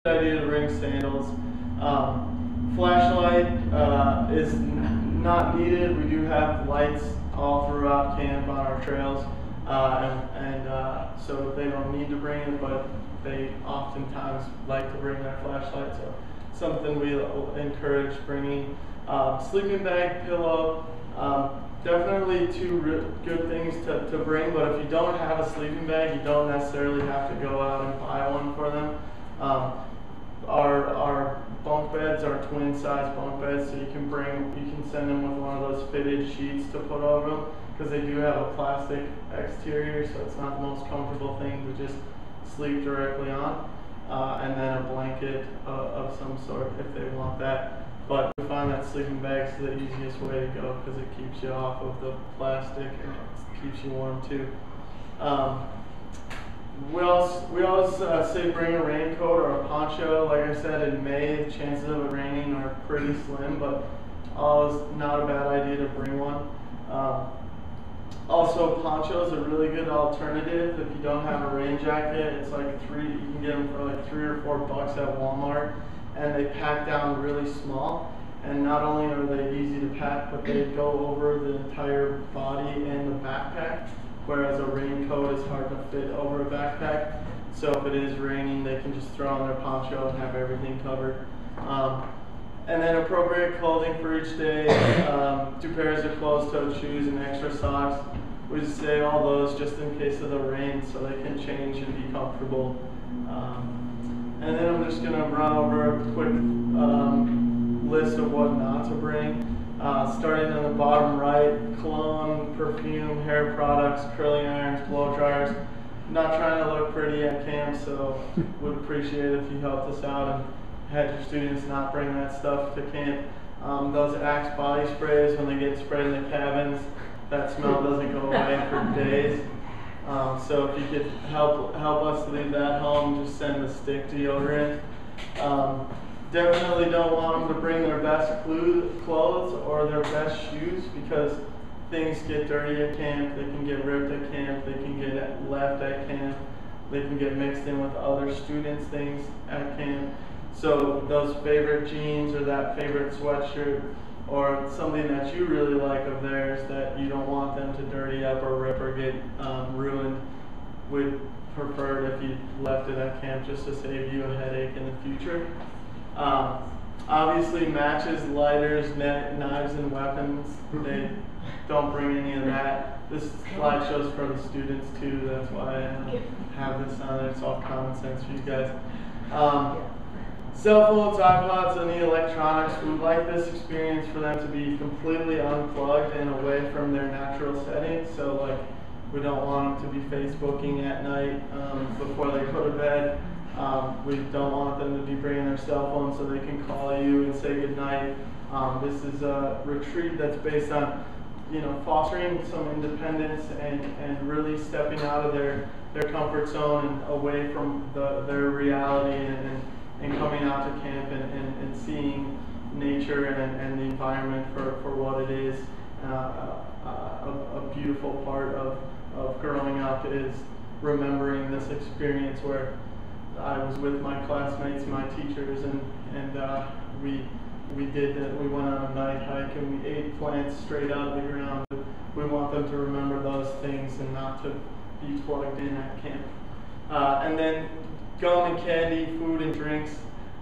idea to bring sandals. Flashlight is not needed. We do have lights all throughout camp on our trails, so they don't need to bring it, but they oftentimes like to bring their flashlight. So something we encourage bringing. Sleeping bag, pillow. Definitely two good things to bring, but if you don't have a sleeping bag, you don't necessarily have to go out and buy one for them. Our bunk beds are twin size bunk beds, so you can send them with one of those fitted sheets to put over them, because they do have a plastic exterior, so it's not the most comfortable thing to just sleep directly on. And then a blanket of some sort if they want that. But we find that sleeping bag is the easiest way to go because it keeps you off of the plastic and it keeps you warm too. We always say bring a raincoat or a poncho. Like I said, in May, the chances of it raining are pretty slim, but always not a bad idea to bring one. Also, ponchos are a really good alternative if you don't have a rain jacket. It's like you can get them for like $3 or $4 at Walmart, and they pack down really small. And not only are they easy to pack, but they go over the entire body and the backpack, whereas a raincoat is hard to fit over a backpack. So if it is raining, they can just throw on their poncho and have everything covered. And then appropriate clothing for each day, 2 pairs of closed-toed shoes and extra socks. We just say all those just in case of the rain so they can change and be comfortable. And then I'm just going to run over a quick list of what not to bring. Starting on the bottom right, cologne, perfume, hair products, curling irons, blow dryers. Not trying to look pretty at camp, so would appreciate it if you helped us out and had your students not bring that stuff to camp. Those Axe body sprays, when they get sprayed in the cabins, that smell doesn't go away for days. So if you could help us leave that home, just send the stick deodorant. Definitely don't want them to bring their best clothes or their best shoes, because things get dirty at camp, they can get ripped at camp, they can get left at camp, they can get mixed in with other students' things at camp. So those favorite jeans or that favorite sweatshirt or something that you really like of theirs that you don't want them to dirty up or rip or get ruined, would prefer it if you left it at camp just to save you a headache in the future. Obviously matches, lighters, knives, and weapons, they don't bring any of that. This slide shows for the students too, that's why I have this on there. It's all common sense for you guys. Cell phones, iPods, any electronics, we'd like this experience for them to be completely unplugged and away from their natural settings. So like, we don't want them to be Facebooking at night before they go to bed. We don't want them to be bringing their cell phone so they can call you and say goodnight. This is a retreat that's based on, fostering some independence and really stepping out of their comfort zone and away from their reality and coming out to camp and seeing nature and the environment for what it is. A beautiful part of growing up is remembering this experience where I was with my classmates, my teachers, and we did that. We went on a night hike and we ate plants straight out of the ground. We want them to remember those things and not to be plugged in at camp. And then gum and candy, food and drinks.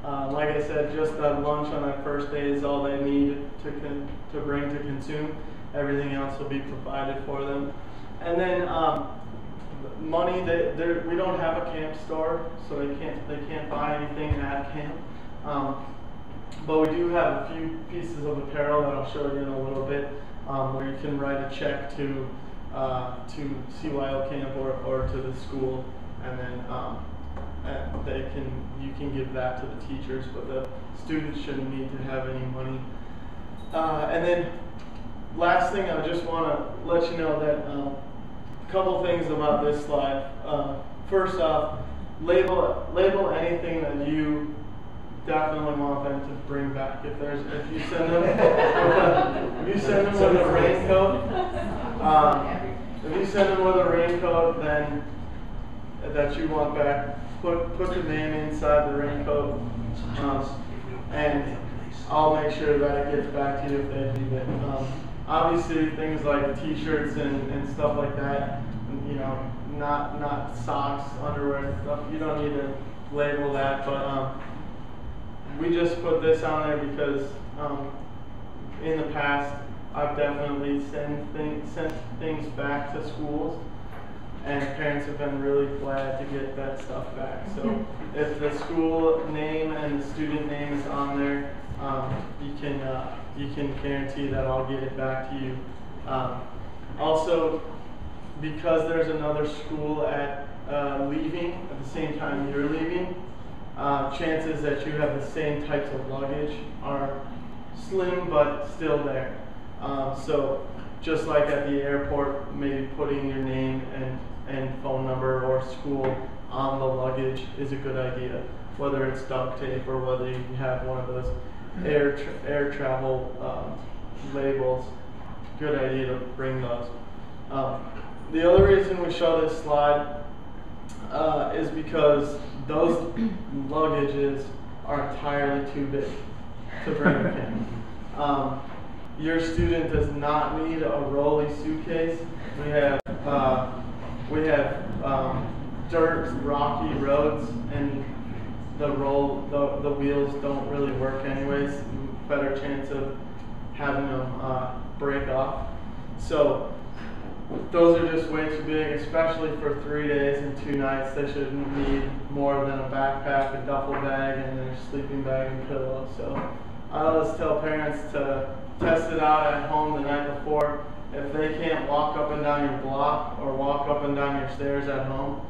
Like I said, just that lunch on that first day is all they need to bring to consume. Everything else will be provided for them. And then money, we don't have a camp store, so they can't buy anything at camp. But we do have a few pieces of apparel that I'll show you in a little bit, where you can write a check to CYO camp or to the school, and then you can give that to the teachers, but the students shouldn't need to have any money. And then last thing, I just want to let you know that a couple things about this slide. First off, label anything that you definitely want them to bring back. If you send them with a raincoat, then that you want back, put the name inside the raincoat, and I'll make sure that it gets back to you if they leave it. Obviously, things like T-shirts and stuff like that, you know, not socks, underwear, stuff. You don't need to label that, but we just put this on there because in the past I've definitely sent things back to schools, and parents have been really glad to get that stuff back. So if the school name and the student name is on there, you can guarantee that I'll get it back to you. Also, because there's another school at leaving at the same time you're leaving, chances that you have the same types of luggage are slim but still there. So just like at the airport, maybe putting your name and phone number or school on the luggage is a good idea. Whether it's duct tape or whether you have one of those air travel labels, good idea to bring those. The other reason we show this slide is because those luggages are entirely too big to bring a pin. Your student does not need a rolly suitcase. We have dirt, rocky roads, and the wheels don't really work anyways. Better chance of having them break off. So those are just way too big, especially for 3 days and 2 nights. They shouldn't need more than a backpack, a duffel bag, and their sleeping bag and pillow. So I always tell parents to test it out at home the night before. If they can't walk up and down your block or walk up and down your stairs at home,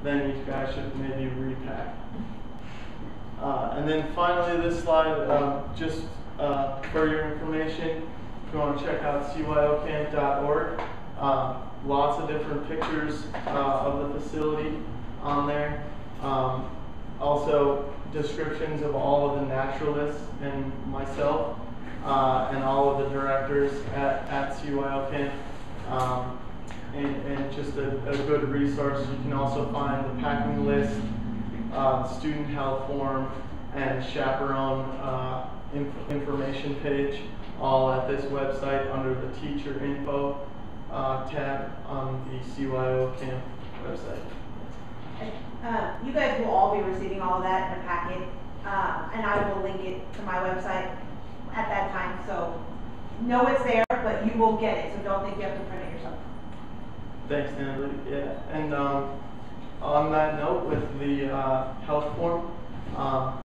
then you guys should maybe repack. And then finally, this slide, just for your information, if you want to check out CYO3rd.org, lots of different pictures of the facility on there. Also, descriptions of all of the naturalists and myself, and all of the directors at CYO3rd. And just a good resource. You can also find the packing list, student health form, and chaperone information page, all at this website under the teacher info tab on the CYO camp website. You guys will all be receiving all of that in a packet, and I will link it to my website at that time, so know it's there, but you will get it, so don't think you have to print it yourself. Thanks, Natalie. Yeah, and on that note, with the health form,